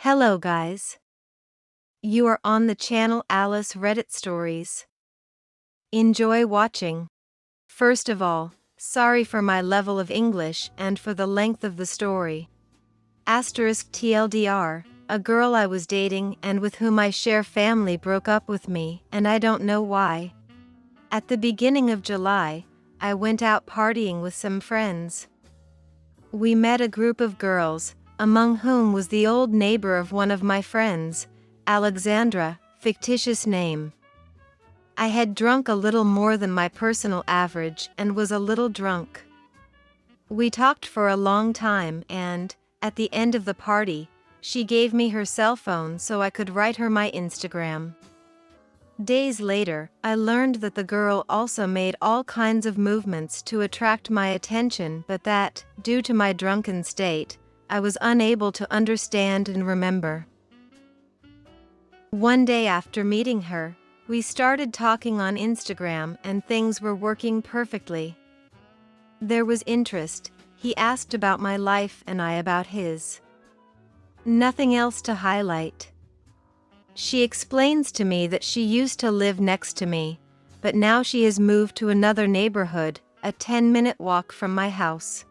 Hello guys. You are on the channel Alice Reddit Stories. Enjoy watching. First of all, sorry for my level of English and for the length of the story. Asterisk TLDR, a girl I was dating and with whom I share family broke up with me and I don't know why. At the beginning of July, I went out partying with some friends. We met a group of girls, among whom was the old neighbor of one of my friends, Alexandra, fictitious name. I had drunk a little more than my personal average and was a little drunk. We talked for a long time and, at the end of the party, she gave me her cell phone so I could write her my Instagram. Days later, I learned that the girl also made all kinds of movements to attract my attention but that, due to my drunken state, I was unable to understand and remember. One day after meeting her, we started talking on Instagram and things were working perfectly. There was interest, he asked about my life and I about his. Nothing else to highlight. She explains to me that she used to live next to me, but now she has moved to another neighborhood, a 10-minute walk from my house.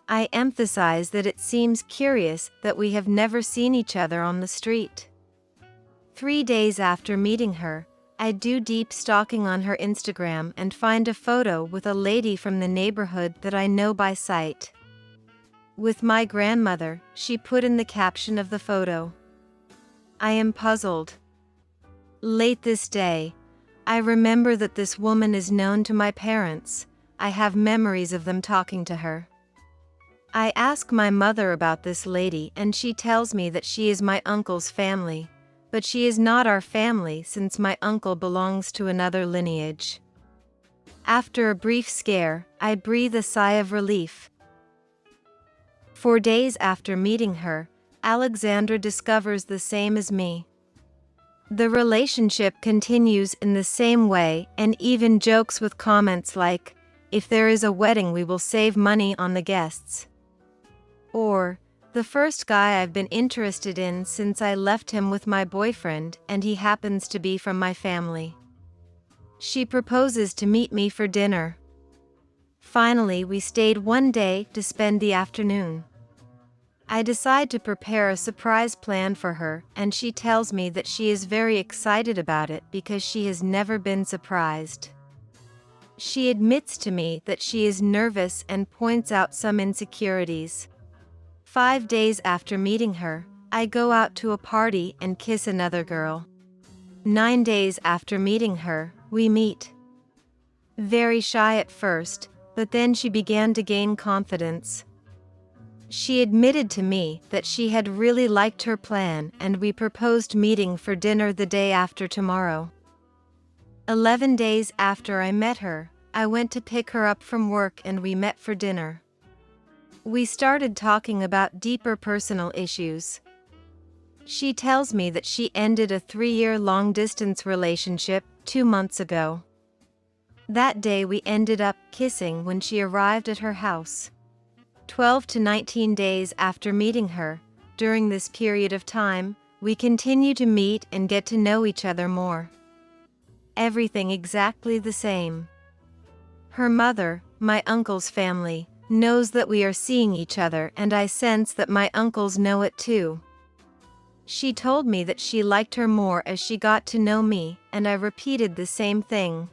I emphasize that it seems curious that we have never seen each other on the street. 3 days after meeting her, I do deep stalking on her Instagram and find a photo with a lady from the neighborhood that I know by sight. With my grandmother, she put in the caption of the photo. I am puzzled. Late this day, I remember that this woman is known to my parents. I have memories of them talking to her. I ask my mother about this lady and she tells me that she is my uncle's family, but she is not our family since my uncle belongs to another lineage. After a brief scare, I breathe a sigh of relief. 4 days after meeting her, Alexandra discovers the same as me. The relationship continues in the same way and even jokes with comments like, "If there is a wedding we will save money on the guests." Or, "The first guy I've been interested in since I left him with my boyfriend and he happens to be from my family." She proposes to meet me for dinner. Finally, we stayed one day to spend the afternoon. I decide to prepare a surprise plan for her and she tells me that she is very excited about it because she has never been surprised. She admits to me that she is nervous and points out some insecurities. 5 days after meeting her, I go out to a party and kiss another girl. 9 days after meeting her, we meet. Very shy at first, but then she began to gain confidence. She admitted to me that she had really liked her plan and we proposed meeting for dinner the day after tomorrow. 11 days after I met her, I went to pick her up from work and we met for dinner. We started talking about deeper personal issues. She tells me that she ended a 3-year long-distance relationship 2 months ago. That day we ended up kissing when she arrived at her house. 12 to 19 days after meeting her, during this period of time, we continue to meet and get to know each other more. Everything exactly the same. Her mother, my uncle's family, knows that we are seeing each other and I sense that my uncles know it too. She told me that she liked her more as she got to know me, and I repeated the same thing.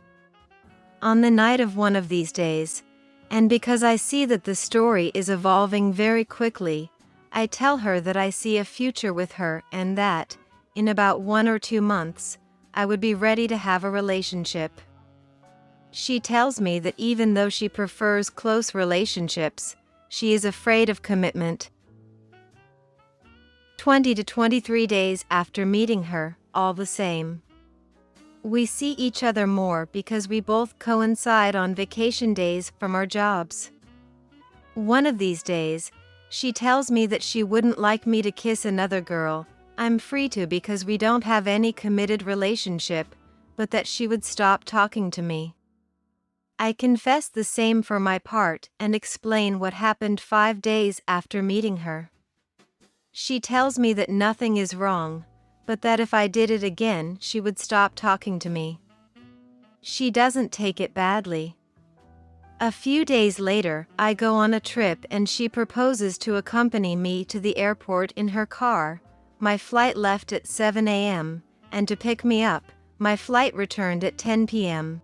On the night of one of these days, and because I see that the story is evolving very quickly, I tell her that I see a future with her and that, in about 1 or 2 months, I would be ready to have a relationship. She tells me that even though she prefers close relationships, she is afraid of commitment. 20 to 23 days after meeting her, all the same. We see each other more because we both coincide on vacation days from our jobs. One of these days, she tells me that she wouldn't like me to kiss another girl. I'm free to because we don't have any committed relationship, but that she would stop talking to me. I confess the same for my part and explain what happened 5 days after meeting her. She tells me that nothing is wrong, but that if I did it again, she would stop talking to me. She doesn't take it badly. A few days later, I go on a trip and she proposes to accompany me to the airport in her car. My flight left at 7 a.m., and to pick me up, my flight returned at 10 p.m.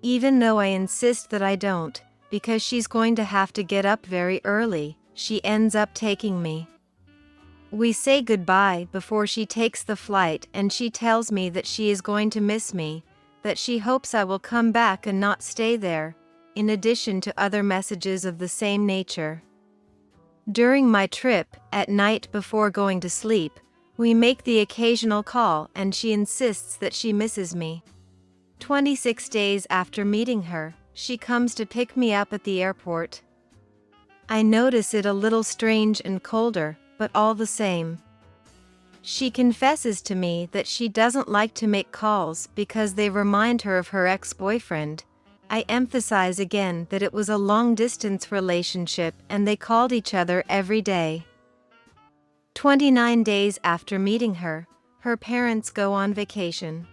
Even though I insist that I don't, because she's going to have to get up very early, she ends up taking me. We say goodbye before she takes the flight and she tells me that she is going to miss me, that she hopes I will come back and not stay there, in addition to other messages of the same nature. During my trip, at night before going to sleep, we make the occasional call and she insists that she misses me. 26 days after meeting her, she comes to pick me up at the airport. I notice it a little strange and colder, but all the same. She confesses to me that she doesn't like to make calls because they remind her of her ex-boyfriend. I emphasize again that it was a long-distance relationship and they called each other every day. 29 days after meeting her, her parents go on vacation.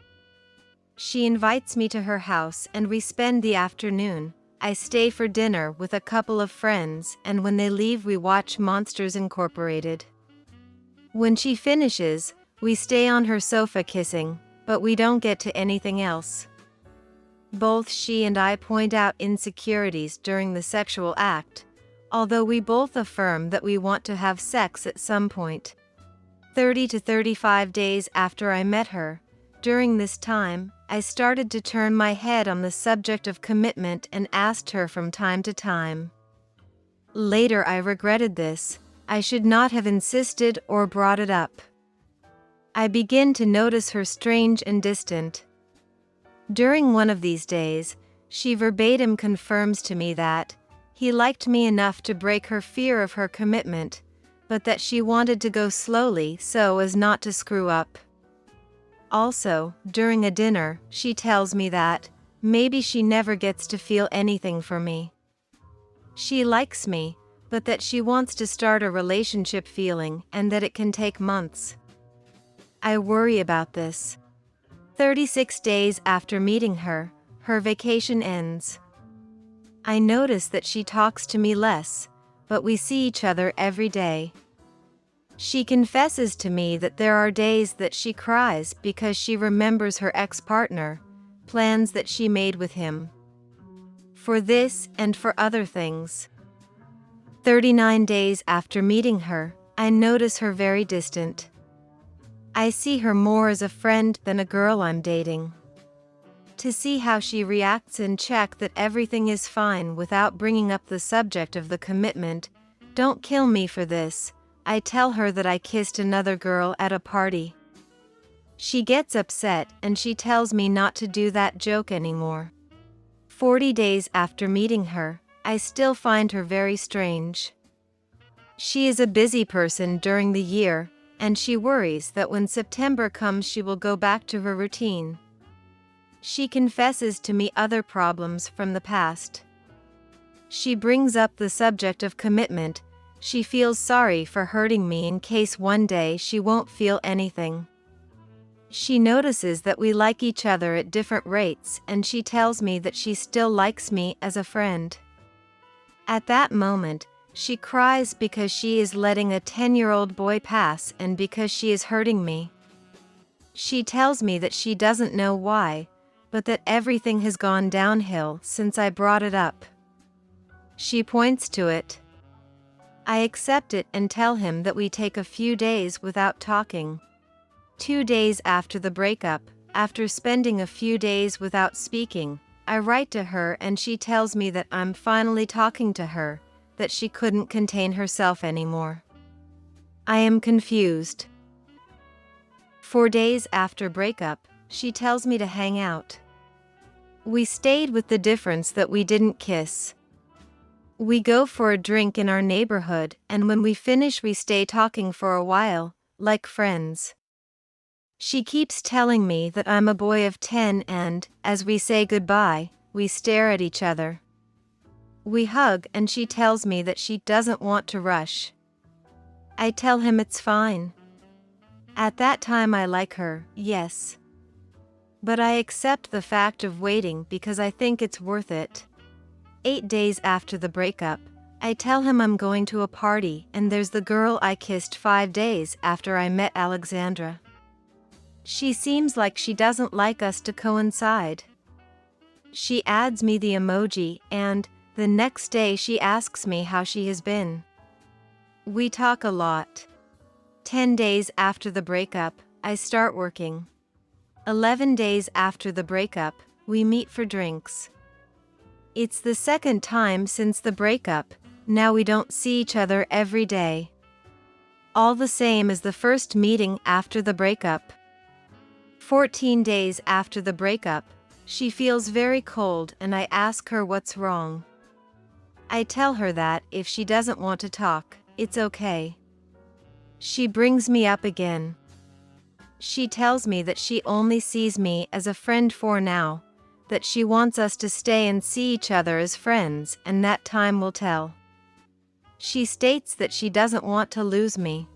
She invites me to her house and we spend the afternoon. I stay for dinner with a couple of friends, and when they leave we watch Monsters Incorporated. When she finishes, we stay on her sofa kissing, but we don't get to anything else. Both she and I point out insecurities during the sexual act, although we both affirm that we want to have sex at some point. 30 to 35 days after I met her, during this time, I started to turn my head on the subject of commitment and asked her from time to time. Later I regretted this. I should not have insisted or brought it up. I begin to notice her strange and distant. During one of these days, she verbatim confirms to me that he liked me enough to break her fear of her commitment, but that she wanted to go slowly so as not to screw up. Also, during a dinner, she tells me that maybe she never gets to feel anything for me. She likes me, but that she wants to start a relationship feeling and that it can take months. I worry about this. 36 days after meeting her, her vacation ends. I notice that she talks to me less, but we see each other every day. She confesses to me that there are days that she cries because she remembers her ex-partner, plans that she made with him. For this and for other things. 39 days after meeting her, I notice her very distant. I see her more as a friend than a girl I'm dating. To see how she reacts and check that everything is fine without bringing up the subject of the commitment. Don't kill me for this. I tell her that I kissed another girl at a party. She gets upset and she tells me not to do that joke anymore. 40 days after meeting her, I still find her very strange. She is a busy person during the year, and she worries that when September comes she will go back to her routine. She confesses to me other problems from the past. She brings up the subject of commitment. She feels sorry for hurting me in case one day she won't feel anything. She notices that we like each other at different rates and she tells me that she still likes me as a friend. At that moment, she cries because she is letting a 10-year-old boy pass and because she is hurting me. She tells me that she doesn't know why, but that everything has gone downhill since I brought it up. She points to it. I accept it and tell him that we take a few days without talking. 2 days after the breakup, after spending a few days without speaking, I write to her and she tells me that I'm finally talking to her, that she couldn't contain herself anymore. I am confused. 4 days after breakup, she tells me to hang out. We stayed with the difference that we didn't kiss. We go for a drink in our neighborhood, and when we finish we stay talking for a while, like friends. She keeps telling me that I'm a boy of 10 and, as we say goodbye, we stare at each other. We hug and she tells me that she doesn't want to rush. I tell him it's fine. At that time I like her, yes. But I accept the fact of waiting because I think it's worth it. 8 days after the breakup, I tell him I'm going to a party and there's the girl I kissed 5 days after I met Alexandra. She seems like she doesn't like us to coincide. She adds me the emoji and, the next day she asks me how she has been. We talk a lot. 10 days after the breakup, I start working. 11 days after the breakup, we meet for drinks. It's the second time since the breakup, now we don't see each other every day. All the same as the first meeting after the breakup. 14 days after the breakup, she feels very cold and I ask her what's wrong. I tell her that if she doesn't want to talk, it's okay. She brings me up again. She tells me that she only sees me as a friend for now, that she wants us to stay and see each other as friends and that time will tell. She states that she doesn't want to lose me.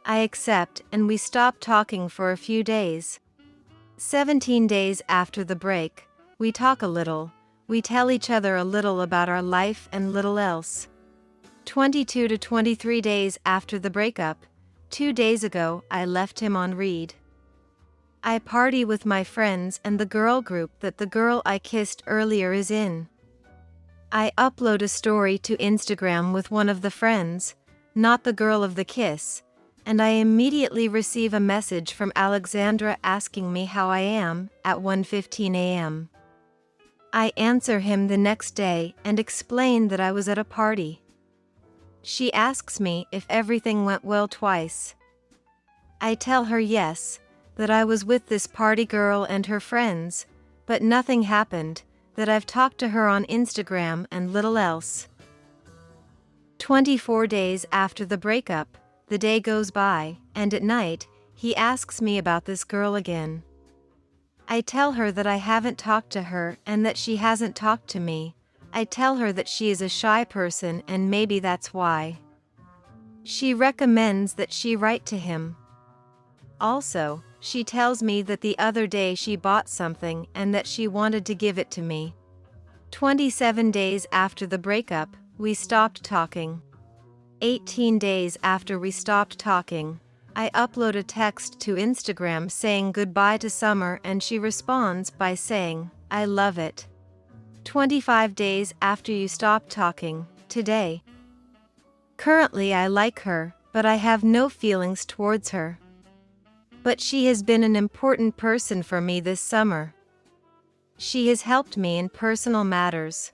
I accept and we stop talking for a few days. 17 days after the break, we talk a little, we tell each other a little about our life and little else. 22 to 23 days after the breakup, 2 days ago I left him on read. I party with my friends and the girl group that the girl I kissed earlier is in. I upload a story to Instagram with one of the friends, not the girl of the kiss, and I immediately receive a message from Alexandra asking me how I am at 1:15 a.m. I answer him the next day and explain that I was at a party. She asks me if everything went well twice. I tell her yes, that I was with this party girl and her friends, but nothing happened, that I've talked to her on Instagram and little else. 24 days after the breakup, the day goes by, and at night, he asks me about this girl again. I tell her that I haven't talked to her and that she hasn't talked to me. I tell her that she is a shy person and maybe that's why. She recommends that she write to him. Also, she tells me that the other day she bought something and that she wanted to give it to me. 27 days after the breakup, we stopped talking. 18 days after we stopped talking, I upload a text to Instagram saying goodbye to summer and she responds by saying, I love it. 25 days after you stopped talking, today. Currently I like her, but I have no feelings towards her. But she has been an important person for me this summer. She has helped me in personal matters.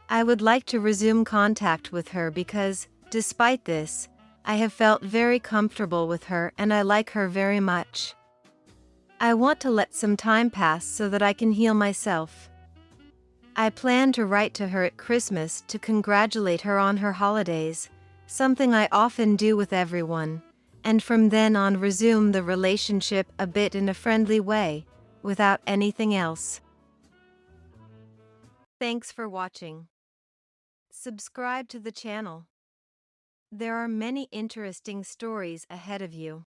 I would like to resume contact with her because, despite this, I have felt very comfortable with her and I like her very much. I want to let some time pass so that I can heal myself. I plan to write to her at Christmas to congratulate her on her holidays, something I often do with everyone, and from then on resume the relationship a bit in a friendly way, without anything else. Thanks for watching. Subscribe to the channel. There are many interesting stories ahead of you.